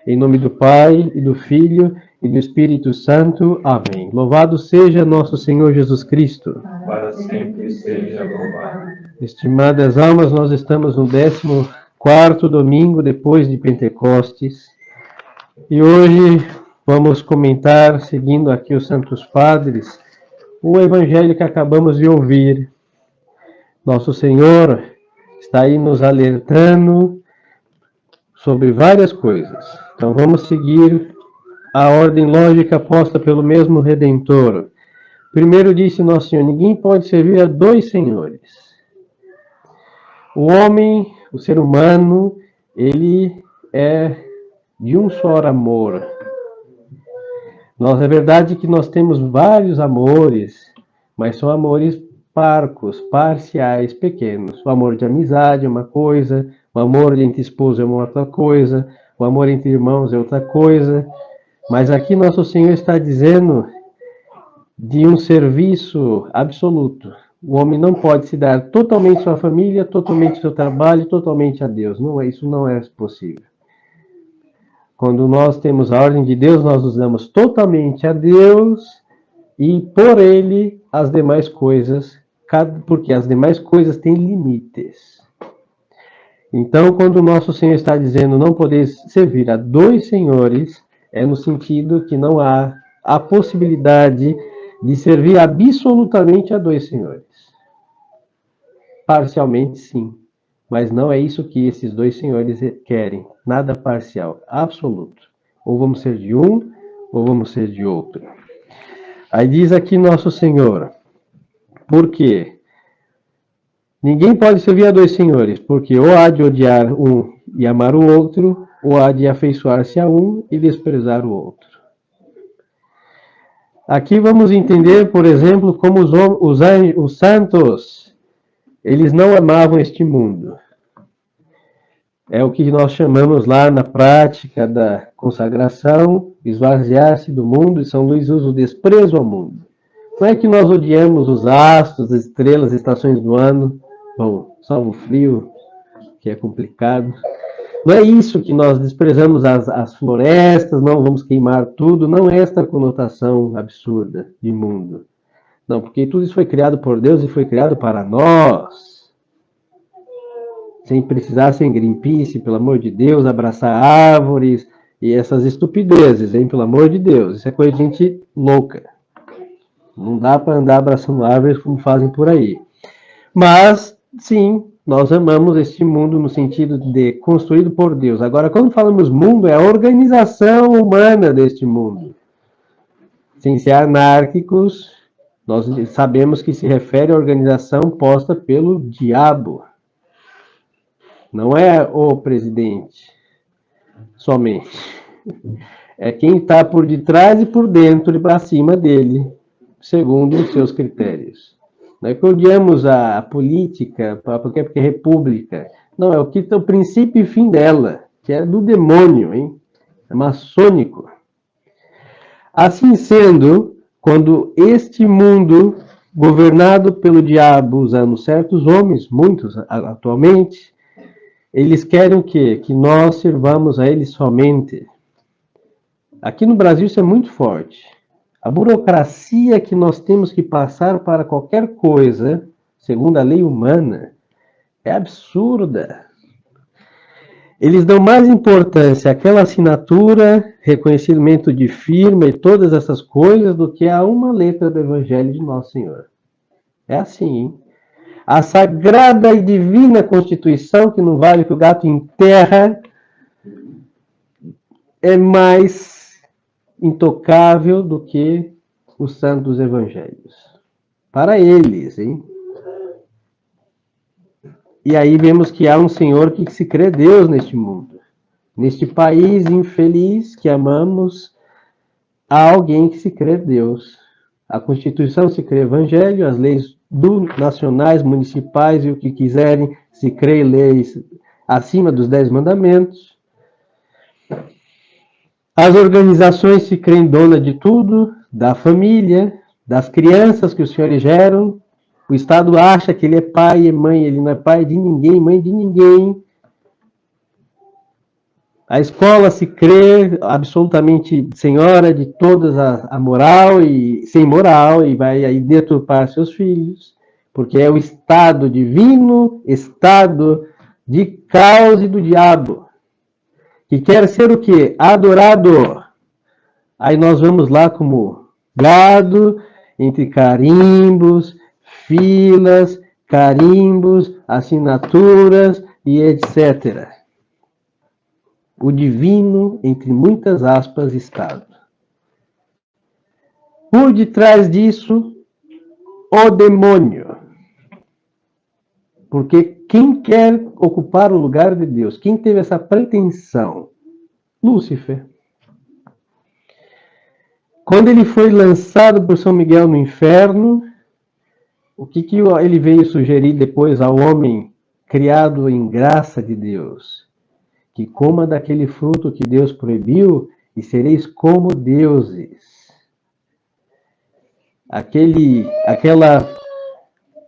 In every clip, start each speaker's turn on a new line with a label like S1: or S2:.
S1: Em nome do Pai, e do Filho, e do Espírito Santo. Amém. Louvado seja nosso Senhor Jesus Cristo.
S2: Para sempre seja louvado.
S1: Estimadas almas, nós estamos no 14º domingo depois de Pentecostes. E hoje vamos comentar, seguindo aqui os Santos Padres, o Evangelho que acabamos de ouvir. Nosso Senhor está aí nos alertando sobre várias coisas. Então vamos seguir a ordem lógica posta pelo mesmo Redentor. Primeiro disse Nosso Senhor: ninguém pode servir a dois senhores. O homem, o ser humano, ele é de um só amor. É verdade que nós temos vários amores, mas são amores parcos, parciais, pequenos. O amor de amizade é uma coisa, o amor entre esposos é uma outra coisa, o amor entre irmãos é outra coisa. Mas aqui Nosso Senhor está dizendo de um serviço absoluto. O homem não pode se dar totalmente à sua família, totalmente ao seu trabalho, totalmente a Deus. Isso não é possível. Quando nós temos a ordem de Deus, nós nos damos totalmente a Deus e por Ele as demais coisas, porque as demais coisas têm limites. Então, quando o Nosso Senhor está dizendo não podeis servir a dois senhores, é no sentido que não há a possibilidade de servir absolutamente a dois senhores. Parcialmente, sim. Mas não é isso que esses dois senhores querem. Nada parcial, absoluto. Ou vamos ser de um, ou vamos ser de outro. Aí diz aqui Nosso Senhor: por quê? Ninguém pode servir a dois senhores, porque ou há de odiar um e amar o outro, ou há de afeiçoar-se a um e desprezar o outro. Aqui vamos entender, por exemplo, como os santos, eles não amavam este mundo. É o que nós chamamos lá na prática da consagração, esvaziar-se do mundo, e São Luís usa o desprezo ao mundo. Não é que nós odiamos os astros, as estrelas, as estações do ano, bom, só o frio, que é complicado. Não é isso que nós desprezamos as florestas, não vamos queimar tudo, não é esta conotação absurda de mundo. Não, porque tudo isso foi criado por Deus e foi criado para nós. Sem precisar ser Greenpeace, pelo amor de Deus, abraçar árvores e essas estupidezes, hein? Pelo amor de Deus, isso é coisa de gente louca. Não dá para andar abraçando árvores como fazem por aí. Mas, sim, nós amamos este mundo no sentido de construído por Deus. Agora, quando falamos mundo, é a organização humana deste mundo. Sem ser anárquicos, nós sabemos que se refere à organização posta pelo diabo. Não é o presidente, somente. É quem está por detrás e por dentro e para cima dele, segundo os seus critérios. Não é que odiamos a política, porque é república. Não, é o princípio e fim dela, que é do demônio, hein? É maçônico. Assim sendo, quando este mundo, governado pelo diabo, usando certos homens, muitos atualmente, eles querem o quê? Que nós sirvamos a eles somente. Aqui no Brasil isso é muito forte. A burocracia que nós temos que passar para qualquer coisa, segundo a lei humana, é absurda. Eles dão mais importância àquela assinatura, reconhecimento de firma e todas essas coisas do que a uma letra do Evangelho de Nosso Senhor. É assim, hein? A sagrada e divina Constituição, que não vale que o gato enterra, é mais intocável do que os santos evangelhos. Para eles, hein? E aí vemos que há um Senhor que se crê Deus neste mundo. Neste país infeliz que amamos, há alguém que se crê Deus. A Constituição se crê Evangelho, as leis nacionais, municipais e o que quiserem, se crê leis acima dos 10 mandamentos. As organizações se creem dona de tudo, da família, das crianças que os senhores geram. O Estado acha que ele é pai e mãe, ele não é pai de ninguém, mãe de ninguém. A escola se crê absolutamente senhora de todas a moral e sem moral e vai aí deturpar seus filhos, porque é o estado divino, estado de caos e do diabo, que quer ser o quê? Adorado. Aí nós vamos lá como gado, entre carimbos, filas, carimbos, assinaturas e etc. O divino, entre muitas aspas, estado. Por detrás disso, o demônio. Porque quem quer ocupar o lugar de Deus? Quem teve essa pretensão? Lúcifer. Quando ele foi lançado por São Miguel no inferno, o que ele veio sugerir depois ao homem criado em graça de Deus? Que coma daquele fruto que Deus proibiu e sereis como deuses. Aquela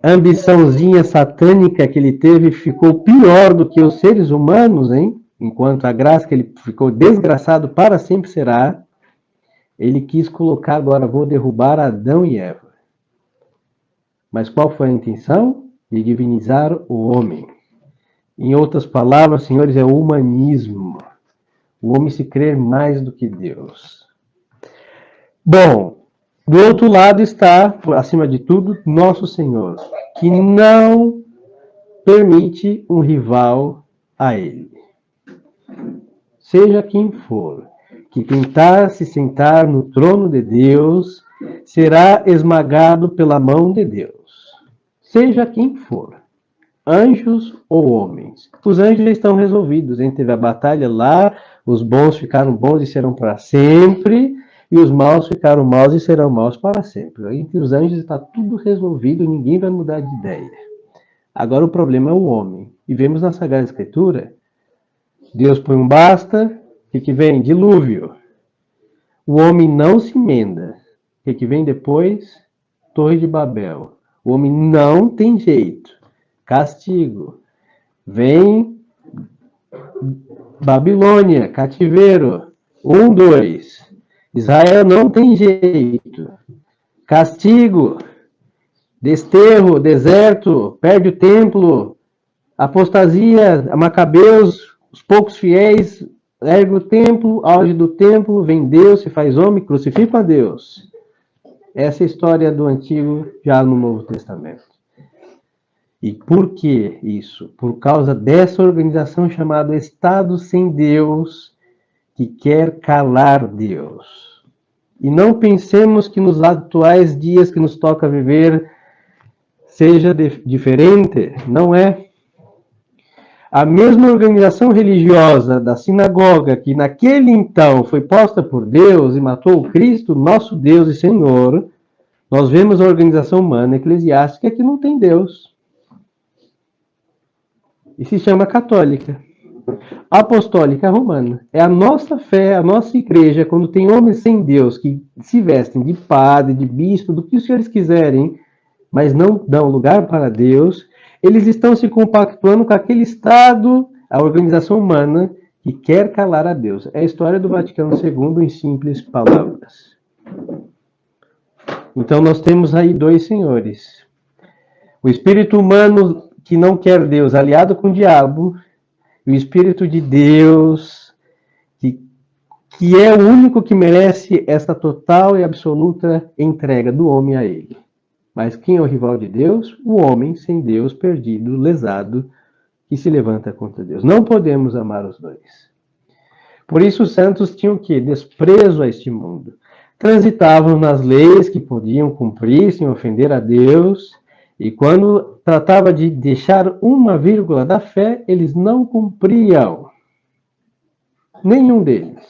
S1: ambiçãozinha satânica que ele teve ficou pior do que os seres humanos, hein? Enquanto a graça que ele ficou desgraçado para sempre será, ele quis colocar agora, vou derrubar Adão e Eva. Mas qual foi a intenção? De divinizar o homem. Em outras palavras, senhores, é o humanismo. O homem se crer mais do que Deus. Bom, do outro lado está, acima de tudo, nosso Senhor, que não permite um rival a ele. Seja quem for, que tentar se sentar no trono de Deus, será esmagado pela mão de Deus. Seja quem for, anjos ou homens. Os anjos já estão resolvidos, hein? Teve a batalha lá, os bons ficaram bons e serão para sempre, e os maus ficaram maus e serão maus para sempre. Entre os anjos está tudo resolvido, ninguém vai mudar de ideia. Agora o problema é o homem. E vemos na Sagrada Escritura, Deus põe um basta, o que vem? Dilúvio. O homem não se emenda. O que vem depois? Torre de Babel. O homem não tem jeito. Castigo. Vem Babilônia, cativeiro. 1, 2. Israel não tem jeito. Castigo. Desterro, deserto, perde o templo. Apostasia, Macabeus, os poucos fiéis, ergue o templo, auge do templo, vem Deus, se faz homem, crucifica a Deus. Essa é a história do Antigo já no Novo Testamento. E por que isso? Por causa dessa organização chamada Estado sem Deus, que quer calar Deus. E não pensemos que nos atuais dias que nos toca viver seja diferente, não é. A mesma organização religiosa da sinagoga que naquele então foi posta por Deus e matou o Cristo, nosso Deus e Senhor, nós vemos a organização humana eclesiástica que não tem Deus. E se chama católica. Apostólica romana. É a nossa fé, a nossa igreja, quando tem homens sem Deus que se vestem de padre, de bispo, do que os senhores quiserem, mas não dão lugar para Deus, eles estão se compactuando com aquele Estado, a organização humana, que quer calar a Deus. É a história do Vaticano II em simples palavras. Então nós temos aí dois senhores. O espírito humano que não quer Deus, aliado com o diabo, e o espírito de Deus, que é o único que merece essa total e absoluta entrega do homem a ele. Mas quem é o rival de Deus? O homem sem Deus, perdido, lesado, que se levanta contra Deus. Não podemos amar os dois. Por isso os santos tinham o quê? Desprezo a este mundo. Transitavam nas leis que podiam cumprir sem ofender a Deus, e quando tratava de deixar uma vírgula da fé, eles não cumpriam. Nenhum deles.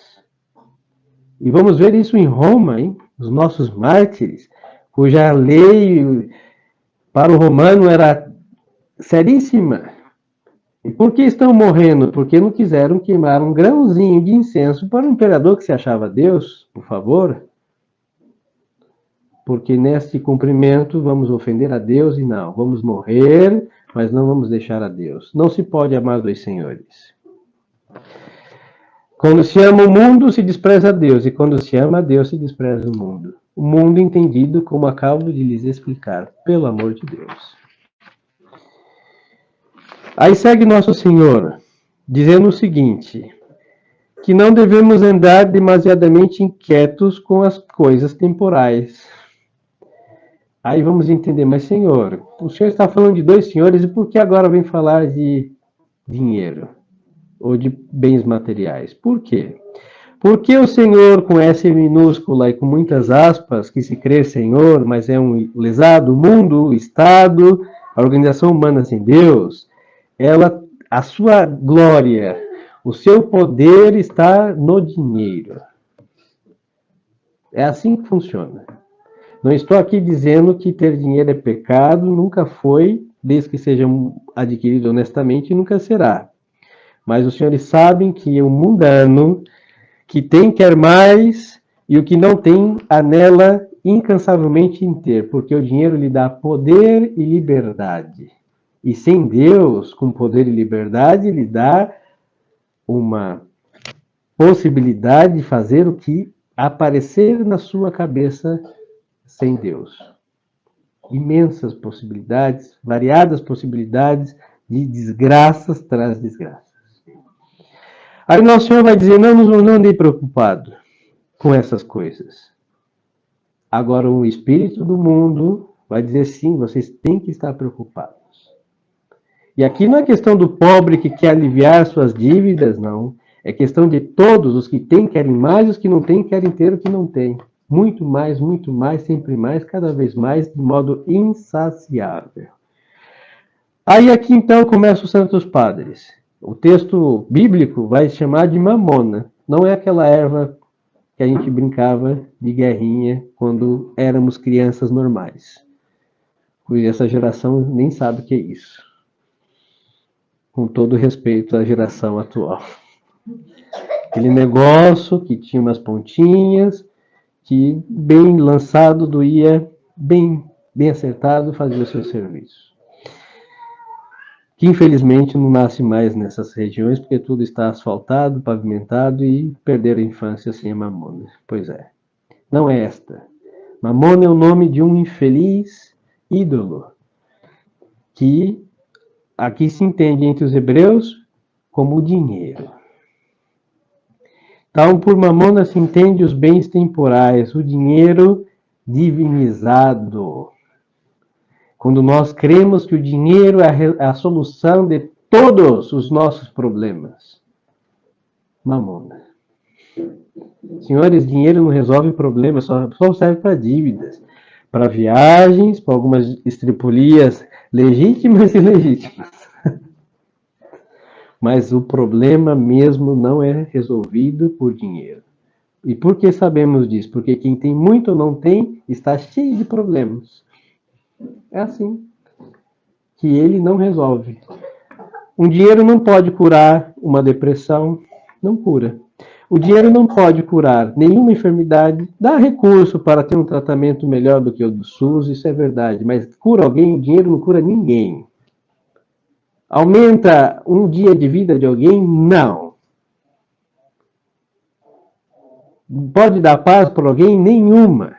S1: E vamos ver isso em Roma, hein? Os nossos mártires, cuja lei para o romano era seríssima. E por que estão morrendo? Porque não quiseram queimar um grãozinho de incenso para o imperador que se achava Deus, por favor. Porque nesse cumprimento vamos ofender a Deus e não. Vamos morrer, mas não vamos deixar a Deus. Não se pode amar dois senhores. Quando se ama o mundo, se despreza a Deus, e quando se ama a Deus, se despreza o mundo. O mundo entendido como acabo de lhes explicar, pelo amor de Deus. Aí segue Nosso Senhor, dizendo o seguinte, que não devemos andar demasiadamente inquietos com as coisas temporais. Aí vamos entender, mas Senhor, o Senhor está falando de dois senhores, e por que agora vem falar de dinheiro? Ou de bens materiais? Por quê? Porque o Senhor, com S minúscula e com muitas aspas, que se crê Senhor, mas é um lesado, o mundo, o Estado, a organização humana sem Deus, a sua glória, o seu poder está no dinheiro. É assim que funciona. Não estou aqui dizendo que ter dinheiro é pecado, nunca foi, desde que seja adquirido honestamente, nunca será. Mas os senhores sabem que o mundano que tem quer mais e o que não tem anela incansavelmente em ter, porque o dinheiro lhe dá poder e liberdade. E sem Deus, com poder e liberdade, lhe dá uma possibilidade de fazer o que aparecer na sua cabeça sem Deus. Imensas possibilidades, variadas possibilidades de desgraças tras desgraças. Aí Nosso Senhor vai dizer, não andei preocupado com essas coisas. Agora o espírito do mundo vai dizer, sim, vocês têm que estar preocupados. E aqui não é questão do pobre que quer aliviar suas dívidas, não. É questão de todos, os que têm querem mais, os que não têm querem ter o que não têm. Muito mais, sempre mais, cada vez mais, de modo insaciável. Aí aqui então começam os Santos Padres. O texto bíblico vai chamar de mamona. Não é aquela erva que a gente brincava de guerrinha quando éramos crianças normais. Porque essa geração nem sabe o que é isso. Com todo respeito à geração atual. Aquele negócio que tinha umas pontinhas, que bem lançado doía, bem acertado, fazia o seu serviço. Que infelizmente não nasce mais nessas regiões, porque tudo está asfaltado, pavimentado e perderam a infância sem a mamona. Pois é, não é esta. Mamona é o nome de um infeliz ídolo, que aqui se entende entre os hebreus como o dinheiro. Então, por mamona se entende os bens temporais, o dinheiro divinizado. Quando nós cremos que o dinheiro é a solução de todos os nossos problemas. Mamona. Senhores, dinheiro não resolve problemas, só serve para dívidas, para viagens, para algumas estripulias legítimas e ilegítimas. Mas o problema mesmo não é resolvido por dinheiro. E por que sabemos disso? Porque quem tem muito ou não tem, está cheio de problemas. É assim que ele não resolve. Um dinheiro não pode curar uma depressão, não cura. O dinheiro não pode curar nenhuma enfermidade, dá recurso para ter um tratamento melhor do que o do SUS, isso é verdade, mas cura alguém, o dinheiro não cura ninguém. Aumenta um dia de vida de alguém? Não. Pode dar paz para alguém? Nenhuma.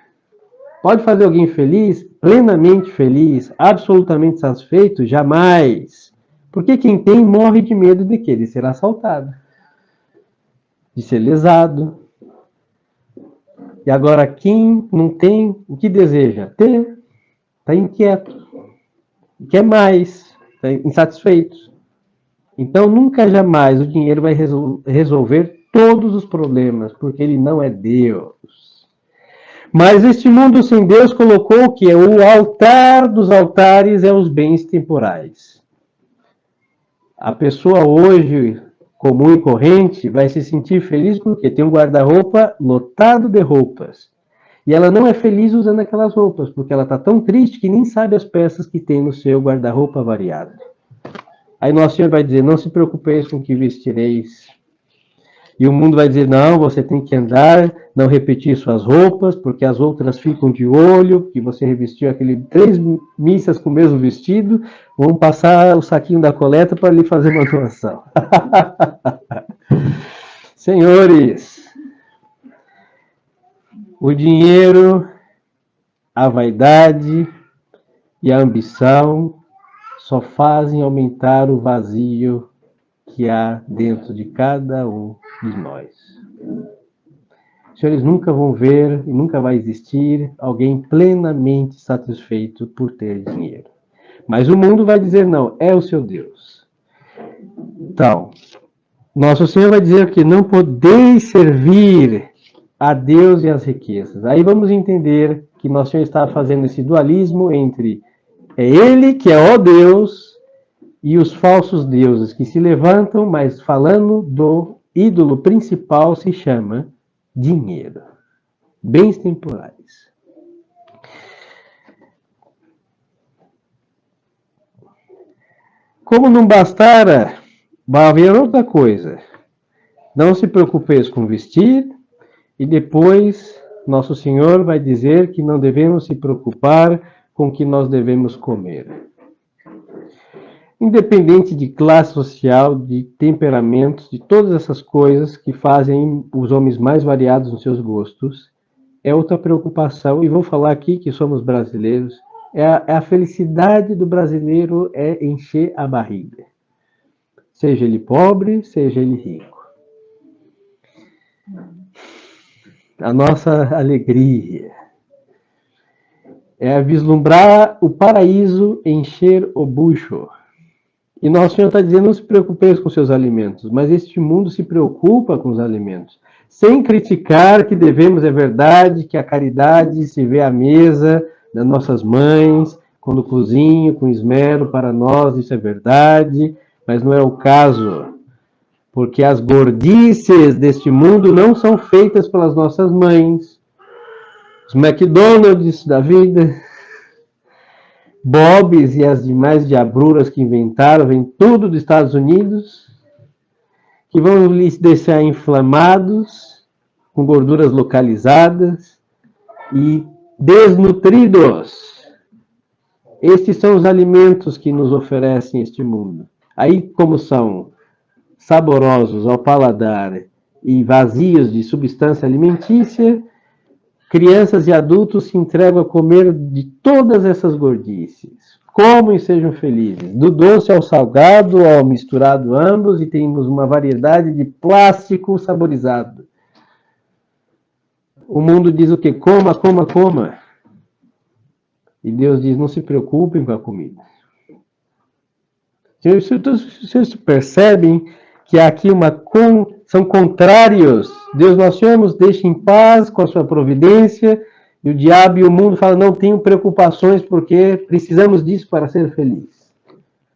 S1: Pode fazer alguém feliz? Plenamente feliz, absolutamente satisfeito? Jamais. Porque quem tem morre de medo de quê? De ser assaltado, de ser lesado. E agora quem não tem, o que deseja? Ter. Está inquieto. Quer mais. Está insatisfeito. Então nunca jamais o dinheiro vai resolver todos os problemas, porque ele não é Deus. Mas este mundo sem Deus colocou que o altar dos altares é os bens temporais. A pessoa hoje, comum e corrente, vai se sentir feliz porque tem um guarda-roupa lotado de roupas. E ela não é feliz usando aquelas roupas, porque ela está tão triste que nem sabe as peças que tem no seu guarda-roupa variado. Aí Nosso Senhor vai dizer, não se preocupeis com o que vestireis. E o mundo vai dizer, não, você tem que andar, não repetir suas roupas, porque as outras ficam de olho, que você revestiu 3 missas com o mesmo vestido, vão passar o saquinho da coleta para lhe fazer uma doação. Senhores, o dinheiro, a vaidade e a ambição só fazem aumentar o vazio que há dentro de cada um de nós. Os senhores nunca vão ver e nunca vai existir alguém plenamente satisfeito por ter dinheiro. Mas o mundo vai dizer não, é o seu Deus. Então, nosso Senhor vai dizer que não podeis servir a Deus e as riquezas. Aí vamos entender que nosso Senhor está fazendo esse dualismo entre Ele, que é o Deus, e os falsos deuses que se levantam, mas falando do ídolo principal se chama dinheiro. Bens temporais. Como não bastara, vai haver outra coisa. Não se preocupeis com vestir, e depois nosso Senhor vai dizer que não devemos se preocupar com o que nós devemos comer. Independente de classe social, de temperamentos, de todas essas coisas que fazem os homens mais variados nos seus gostos, é outra preocupação, e vou falar aqui que somos brasileiros, a felicidade do brasileiro é encher a barriga. Seja ele pobre, seja ele rico. A nossa alegria é vislumbrar o paraíso, encher o bucho. E nosso Senhor está dizendo, não se preocupeis com seus alimentos, mas este mundo se preocupa com os alimentos. Sem criticar que devemos, é verdade, que a caridade se vê à mesa das nossas mães, quando cozinham com esmero para nós, isso é verdade, mas não é o caso. Porque as gordices deste mundo não são feitas pelas nossas mães. Os McDonald's da vida, Bob's e as demais diabruras que inventaram, vem tudo dos Estados Unidos, que vão lhes deixar inflamados, com gorduras localizadas e desnutridos. Estes são os alimentos que nos oferecem este mundo. Aí, como são saborosos ao paladar e vazios de substância alimentícia, crianças e adultos se entregam a comer de todas essas gordices. Comam e sejam felizes. Do doce ao salgado, ao misturado ambos, e temos uma variedade de plástico saborizado. O mundo diz o quê? Coma, coma, coma. E Deus diz, não se preocupem com a comida. Vocês percebem que aqui são contrários. Deus, nosso Senhor, nos deixa em paz com a sua providência, e o diabo e o mundo falam, não tenham preocupações, porque precisamos disso para ser feliz.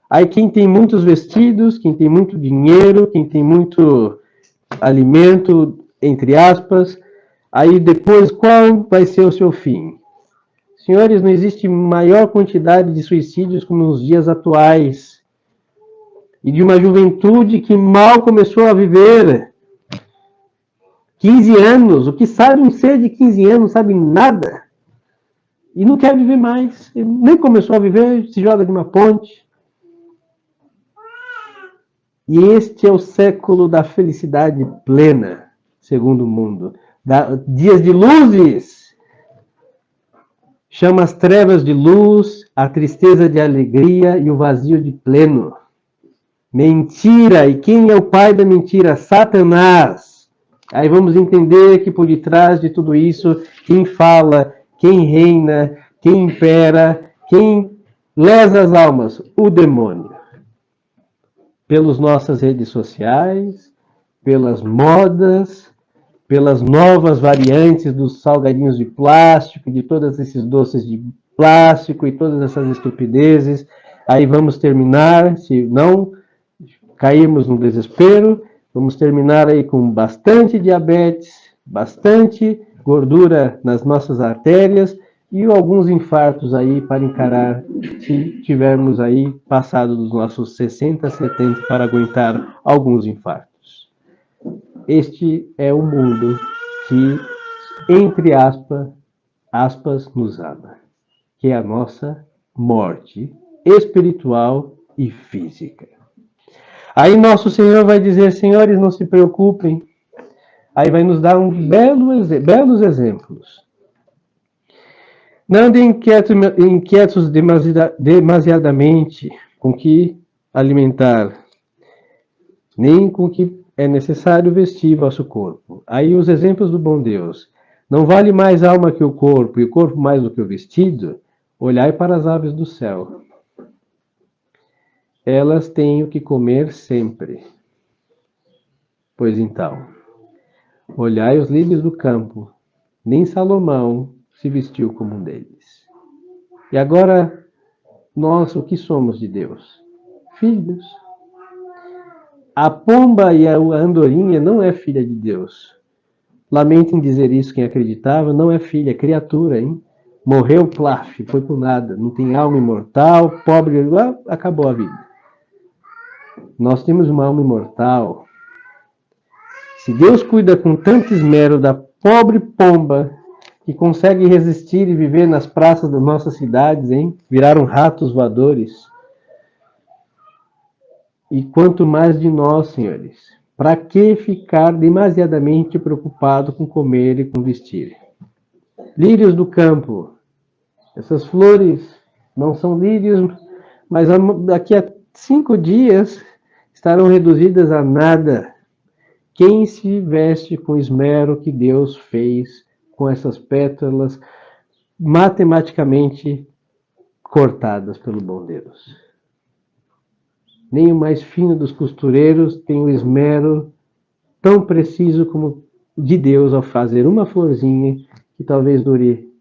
S1: Aí quem tem muitos vestidos, quem tem muito dinheiro, quem tem muito alimento, entre aspas, aí depois qual vai ser o seu fim? Senhores, não existe maior quantidade de suicídios como nos dias atuais, e de uma juventude que mal começou a viver. 15 anos, o que sabe um ser de 15 anos, não sabe nada. E não quer viver mais. Ele nem começou a viver, se joga de uma ponte. E este é o século da felicidade plena, segundo o mundo. Dias de luzes. Chama as trevas de luz, a tristeza de alegria e o vazio de pleno. Mentira. E quem é o pai da mentira? Satanás. Aí vamos entender que por detrás de tudo isso, quem fala, quem reina, quem impera, quem lesa as almas? O demônio. Pelas nossas redes sociais, pelas modas, pelas novas variantes dos salgadinhos de plástico, de todos esses doces de plástico e todas essas estupidezes. Aí vamos terminar, se não cairmos no desespero, vamos terminar aí com bastante diabetes, bastante gordura nas nossas artérias e alguns infartos aí para encarar, se tivermos aí passado dos nossos 60, 70 para aguentar alguns infartos. Este é o mundo que, entre aspas, nos ama, que é a nossa morte espiritual e física. Aí nosso Senhor vai dizer, senhores, não se preocupem, Aí vai nos dar belos exemplos. Não andem inquietos demasiadamente com que alimentar, nem com que é necessário vestir vosso corpo. Aí os exemplos do bom Deus. Não vale mais a alma que o corpo, e o corpo mais do que o vestido? Olhai para as aves do céu. Elas têm o que comer sempre. Pois então, olhai os lírios do campo, nem Salomão se vestiu como um deles. E agora, nós, o que somos de Deus? Filhos. A pomba e a andorinha não é filha de Deus. Lamento em dizer isso, quem acreditava, não é filha, é criatura, hein? Morreu, plaf, foi por nada. Não tem alma imortal, pobre, acabou a vida. Nós temos uma alma imortal. Se Deus cuida com tanto esmero da pobre pomba, que consegue resistir e viver nas praças das nossas cidades, hein? Viraram ratos voadores. E quanto mais de nós, senhores. Para que ficar demasiadamente preocupado com comer e com vestir? Lírios do campo. Essas flores não são lírios, mas daqui a 5 dias estarão reduzidas a nada. Quem se veste com esmero que Deus fez com essas pétalas matematicamente cortadas pelo bom Deus? Nem o mais fino dos costureiros tem o esmero tão preciso como de Deus ao fazer uma florzinha que talvez dure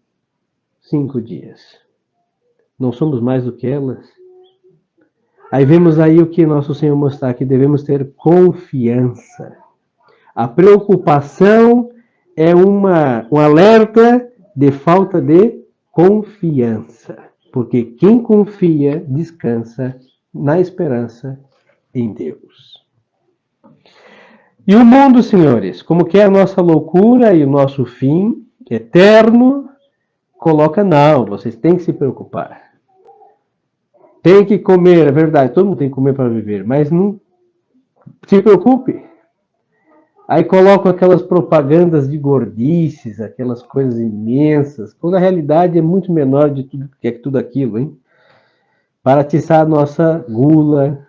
S1: 5 dias. Não somos mais do que elas? Aí vemos aí o que nosso Senhor mostrar, que devemos ter confiança. A preocupação é um alerta de falta de confiança. Porque quem confia, descansa na esperança em Deus. E o mundo, senhores, como que é a nossa loucura e o nosso fim eterno, coloca, não, vocês têm que se preocupar. Tem que comer, é verdade, todo mundo tem que comer para viver, mas não se preocupe. Aí colocam aquelas propagandas de gordices, aquelas coisas imensas, quando a realidade é muito menor de tudo que é tudo aquilo, hein? Para atiçar a nossa gula.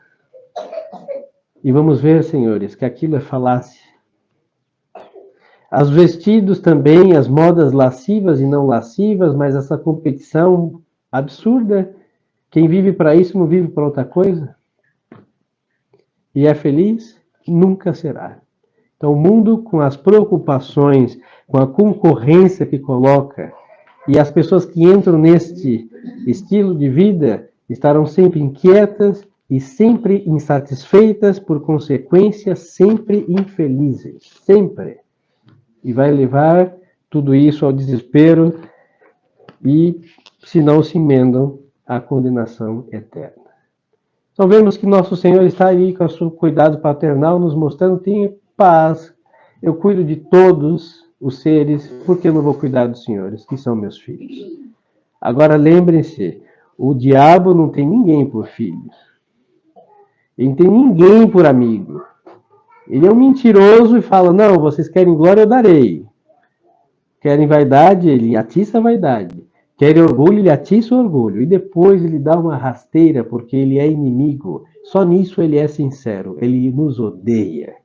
S1: E vamos ver, senhores, que aquilo é falácia. Os vestidos também, as modas lascivas e não lascivas, mas essa competição absurda. Quem vive para isso não vive para outra coisa. E é feliz? Nunca será. Então, o mundo, com as preocupações, com a concorrência que coloca, e as pessoas que entram neste estilo de vida estarão sempre inquietas e sempre insatisfeitas, por consequência, sempre infelizes. Sempre. E vai levar tudo isso ao desespero e, se não se emendam, à condenação eterna. Então vemos que nosso Senhor está aí com o seu cuidado paternal, nos mostrando, tenha paz, eu cuido de todos os seres, por que eu não vou cuidar dos senhores, que são meus filhos? Agora lembrem-se, o diabo não tem ninguém por filho. Ele não tem ninguém por amigo. Ele é um mentiroso e fala, não, vocês querem glória, eu darei. Querem vaidade, ele atiça a vaidade. Querem orgulho, ele atiça o orgulho. E depois ele dá uma rasteira, porque ele é inimigo. Só nisso ele é sincero, ele nos odeia.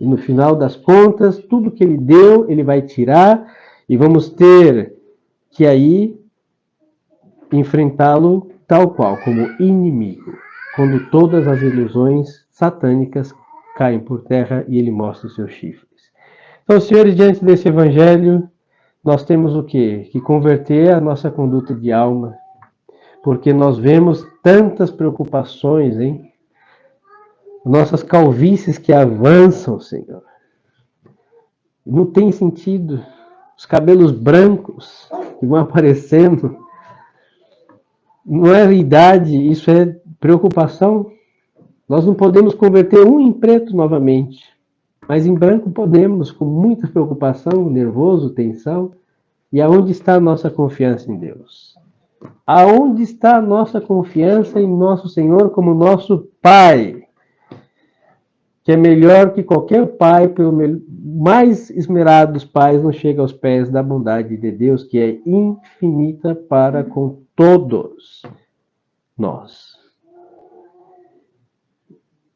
S1: E no final das contas, tudo que ele deu, ele vai tirar, e vamos ter que aí enfrentá-lo tal qual, como inimigo, quando todas as ilusões satânicas caem por terra e ele mostra os seus chifres. Então, senhores, diante desse evangelho, nós temos o quê? Que converter a nossa conduta de alma, porque nós vemos tantas preocupações, hein? Nossas calvícies que avançam, Senhor. Não tem sentido. Os cabelos brancos que vão aparecendo. Não é idade, isso é preocupação. Nós não podemos converter um em preto novamente. Mas em branco podemos, com muita preocupação, nervoso, tensão. E aonde está a nossa confiança em Deus? Aonde está a nossa confiança em nosso Senhor como nosso Pai? Que é melhor que qualquer pai, mais esmerados pais não chegam aos pés da bondade de Deus, que é infinita para com todos nós.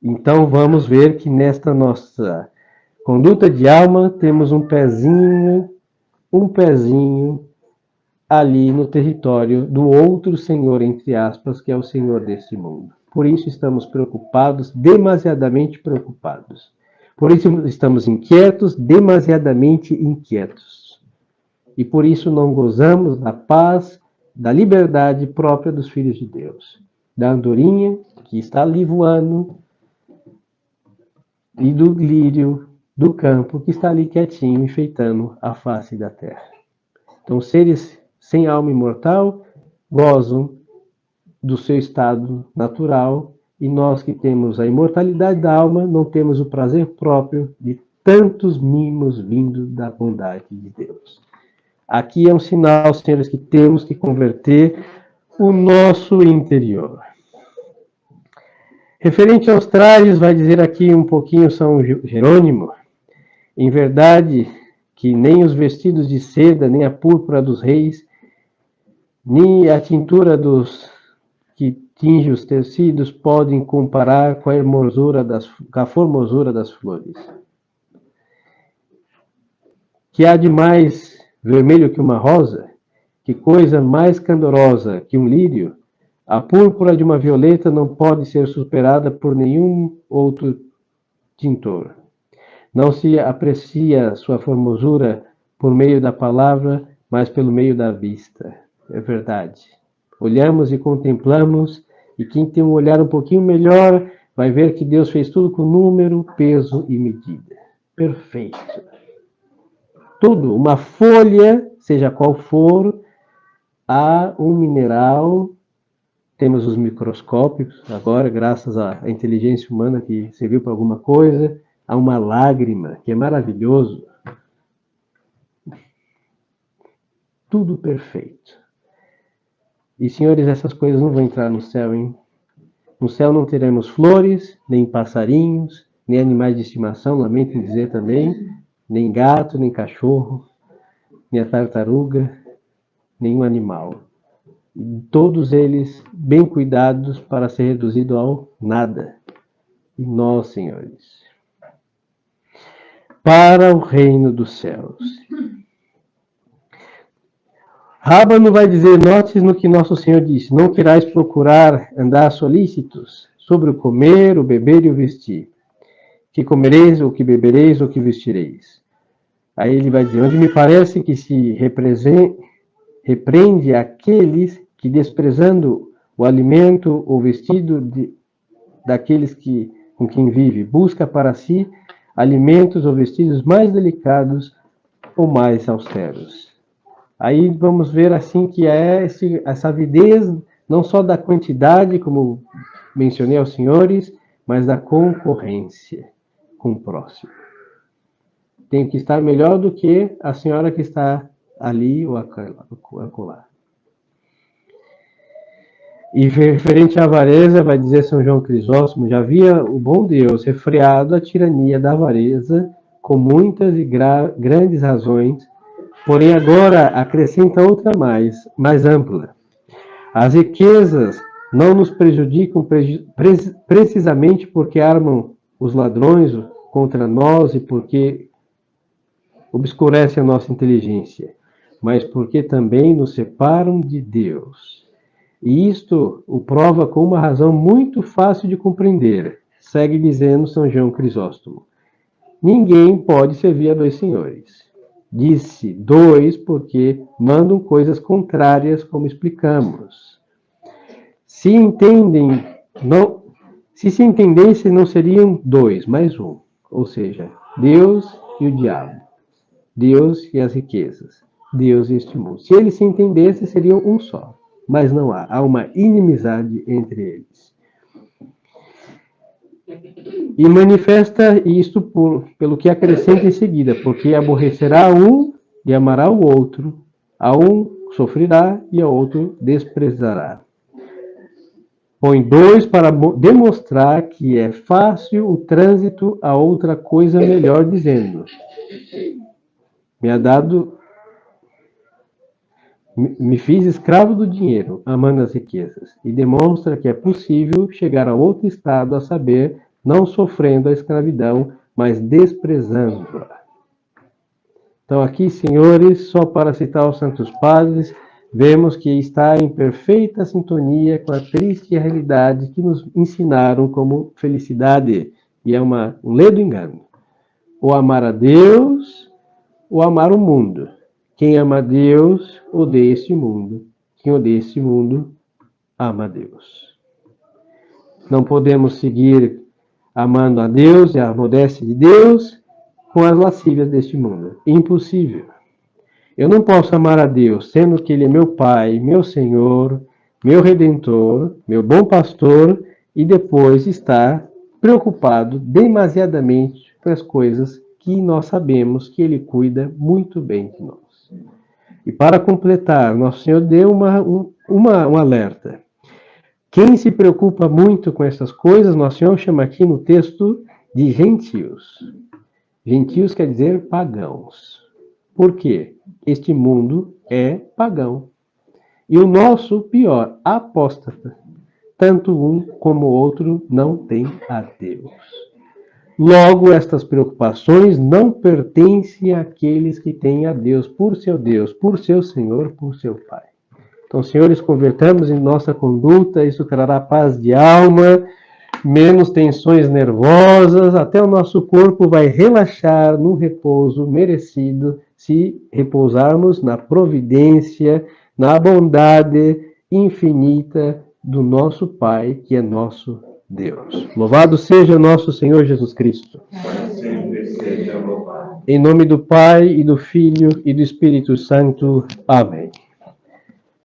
S1: Então vamos ver que nesta nossa conduta de alma temos um pezinho ali no território do outro Senhor, entre aspas, que é o Senhor desse mundo. Por isso estamos preocupados, demasiadamente preocupados. Por isso estamos inquietos, demasiadamente inquietos. E por isso não gozamos da paz, da liberdade própria dos filhos de Deus. Da andorinha, que está ali voando, e do lírio do campo, que está ali quietinho, enfeitando a face da terra. Então, seres sem alma imortal gozam do seu estado natural, e nós que temos a imortalidade da alma não temos o prazer próprio de tantos mimos vindo da bondade de Deus. Aqui é um sinal, senhores, que temos que converter o nosso interior. Referente aos trajes, vai dizer aqui um pouquinho São Jerônimo. Em verdade, que nem os vestidos de seda, nem a púrpura dos reis, nem a tintura dos que tinge os tecidos podem comparar com a formosura das flores. Que há de mais vermelho que uma rosa? Que coisa mais candorosa que um lírio? A púrpura de uma violeta não pode ser superada por nenhum outro tintor. Não se aprecia sua formosura por meio da palavra, mas pelo meio da vista. É verdade. Olhamos e contemplamos, e quem tem um olhar um pouquinho melhor vai ver que Deus fez tudo com número, peso e medida. Perfeito. Tudo, uma folha, seja qual for, há um mineral. Temos os microscópios, agora, graças à inteligência humana que serviu para alguma coisa, há uma lágrima, que é maravilhoso. Tudo perfeito. E, senhores, essas coisas não vão entrar no céu, hein? No céu não teremos flores, nem passarinhos, nem animais de estimação, lamento em dizer também, nem gato, nem cachorro, nem a tartaruga, nenhum animal. Todos eles bem cuidados para ser reduzido ao nada. E nós, senhores, para o reino dos céus. Rábano vai dizer, notes no que nosso Senhor disse, não querais procurar andar solícitos sobre o comer, o beber e o vestir. Que comereis, ou que bebereis, ou que vestireis. Aí ele vai dizer, onde me parece que se repreende aqueles que, desprezando o alimento ou vestido daqueles com quem vive, busca para si alimentos ou vestidos mais delicados ou mais austeros. Aí vamos ver assim que é essa avidez, não só da quantidade, como mencionei aos senhores, mas da concorrência com o próximo. Tem que estar melhor do que a senhora que está ali ou acolá. E referente à avareza, vai dizer São João Crisóstomo, já havia o bom Deus refreado a tirania da avareza com muitas e grandes razões, porém agora acrescenta outra mais ampla. As riquezas não nos prejudicam precisamente porque armam os ladrões contra nós e porque obscurecem a nossa inteligência, mas porque também nos separam de Deus. E isto o prova com uma razão muito fácil de compreender. Segue dizendo São João Crisóstomo. Ninguém pode servir a dois senhores. Disse dois porque mandam coisas contrárias, como explicamos. Se se entendessem, não seriam dois, mas um. Ou seja, Deus e o diabo. Deus e as riquezas. Deus e este mundo. Se eles se entendessem, seriam um só. Mas não há. Há uma inimizade entre eles. E manifesta isto pelo que acrescenta em seguida, porque aborrecerá um e amará o outro, a um sofrerá e a outro desprezará. Põe 2 para demonstrar que é fácil o trânsito a outra coisa melhor, dizendo: me fiz escravo do dinheiro, amando as riquezas, e demonstra que é possível chegar a outro estado, a saber, não sofrendo a escravidão, mas desprezando-a. Então aqui, senhores, só para citar os Santos Padres, vemos que está em perfeita sintonia com a triste realidade que nos ensinaram como felicidade, e é um ledo engano. Ou amar a Deus, ou amar o mundo. Quem ama a Deus, odeia este mundo. Quem odeia este mundo, ama a Deus. Não podemos seguir amando a Deus e a modéstia de Deus com as lascívias deste mundo. Impossível. Eu não posso amar a Deus, sendo que Ele é meu Pai, meu Senhor, meu Redentor, meu bom pastor, e depois estar preocupado demasiadamente com as coisas que nós sabemos que Ele cuida muito bem de nós. E para completar, Nosso Senhor deu um alerta. Quem se preocupa muito com essas coisas, Nosso Senhor chama aqui no texto de gentios. Gentios quer dizer pagãos. Por quê? Este mundo é pagão. E o nosso, pior, apóstata. Tanto um como o outro não tem a Deus. Logo, estas preocupações não pertencem àqueles que têm a Deus, por seu Senhor, por seu Pai. Então, senhores, convertamos em nossa conduta, isso trará paz de alma, menos tensões nervosas, até o nosso corpo vai relaxar num repouso merecido, se repousarmos na providência, na bondade infinita do nosso Pai, que é nosso Deus. Louvado seja nosso Senhor Jesus Cristo.
S2: Sempre seja louvado.
S1: Em nome do Pai, e do Filho, e do Espírito Santo. Amém.